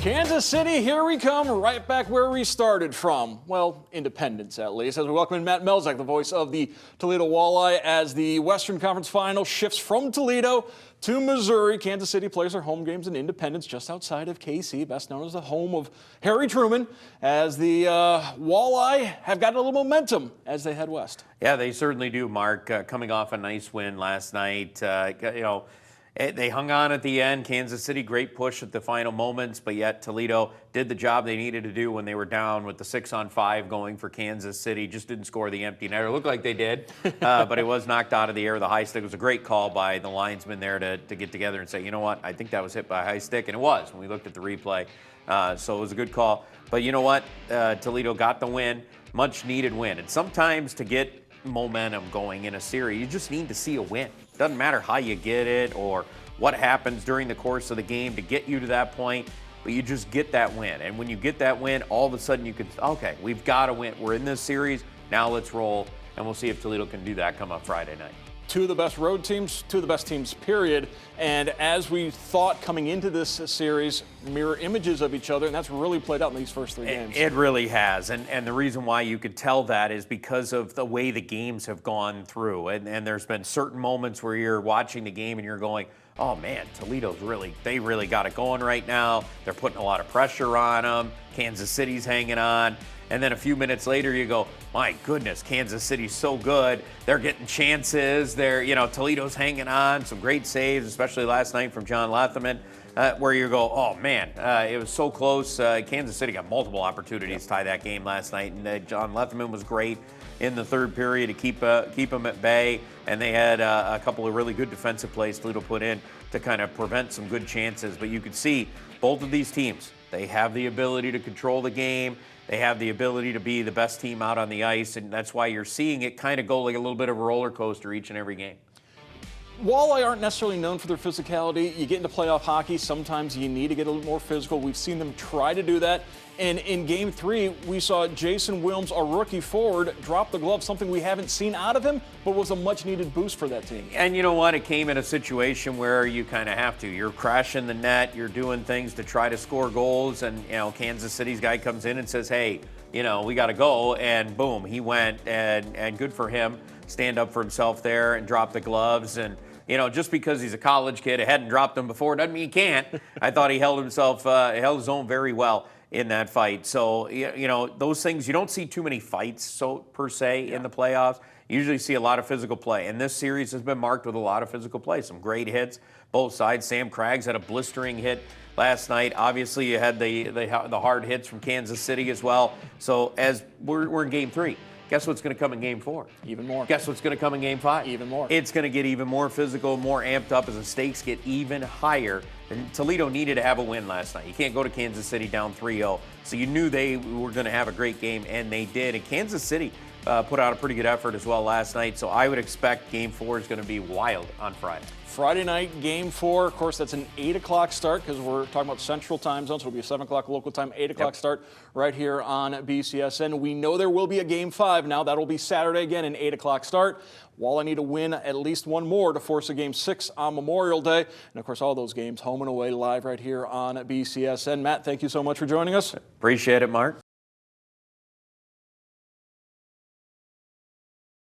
Kansas City, here we come, right back where we started from. Well, Independence at least, as we welcome in Matt Melzak, the voice of the Toledo Walleye, as the Western Conference Final shifts from Toledo to Missouri. Kansas City plays their home games in Independence, just outside of KC, best known as the home of Harry Truman, as the Walleye have got a little momentum as they head west. Yeah, they certainly do, Mark. Coming off a nice win last night, they hung on at the end. Kansas City, great push at the final moments, but yet Toledo did the job they needed to do when they were down with the 6-on-5 going for Kansas City. Just didn't score the empty netter. It looked like they did, but it was knocked out of the air. The high stick. It was a great call by the linesman there to get together and say, you know what, I think that was hit by a high stick, and it was when we looked at the replay. So it was a good call. But you know what? Toledo got the win, much needed win. And sometimes to get momentum going in a series, you just need to see a win. Doesn't matter how you get it or what happens during the course of the game to get you to that point, but you just get that win. And when you get that win, all of a sudden you can, okay, we've got to win. We're in this series. Now let's roll, and we'll see if Toledo can do that come up Friday night. Two of the best road teams, two of the best teams, period. And as we thought coming into this series, mirror images of each other, and that's really played out in these first three games. It really has. And the reason why you could tell that is because of the way the games have gone through. And there's been certain moments where you're watching the game and you're going, oh man, Toledo's they really got it going right now. They're putting a lot of pressure on them. Kansas City's hanging on. And then a few minutes later, you go, my goodness, Kansas City's so good. They're getting chances. Toledo's hanging on. Some great saves, especially last night from John Letherman, where you go, oh man, it was so close. Kansas City got multiple opportunities to tie that game last night, and John Letherman was great in the third period to keep them at bay. And they had a couple of really good defensive plays Toledo put in to kind of prevent some good chances. But you could see both of these teams, they have the ability to control the game. They have the ability to be the best team out on the ice, and that's why you're seeing it kind of go like a little bit of a roller coaster each and every game. Walleye aren't necessarily known for their physicality. You get into playoff hockey, sometimes you need to get a little more physical. We've seen them try to do that. And in Game 3, we saw Jason Wilms, a rookie forward, drop the glove, something we haven't seen out of him, but was a much-needed boost for that team. And you know what? It came in a situation where you kind of have to. You're crashing the net. You're doing things to try to score goals. And, Kansas City's guy comes in and says, hey, we got to go. And boom, he went. And good for him. Stand up for himself there and drop the gloves. And, just because he's a college kid, hadn't dropped them before, doesn't mean he can't. I thought he held his own very well in that fight. So, those things, you don't see too many fights per se in the playoffs. You usually see a lot of physical play. And this series has been marked with a lot of physical play. Some great hits, both sides. Sam Craggs had a blistering hit last night. Obviously, you had the hard hits from Kansas City as well. So as we're in Game 3. Guess what's going to come in Game 4? Even more. Guess what's going to come in Game 5? Even more. It's going to get even more physical, more amped up as the stakes get even higher. And Toledo needed to have a win last night. You can't go to Kansas City down 3-0. So you knew they were going to have a great game, and they did. And Kansas City put out a pretty good effort as well last night. So I would expect Game 4 is going to be wild on Friday. Friday night, Game 4. Of course, that's an 8 o'clock start because we're talking about Central Time Zone, so it'll be a 7 o'clock local time, 8 o'clock start right here on BCSN. We know there will be a Game 5 now. That'll be Saturday again, an 8 o'clock start. Walleye need to win at least one more to force a Game 6 on Memorial Day. And, of course, all those games home and away live right here on BCSN. Matt, thank you so much for joining us. Appreciate it, Mark.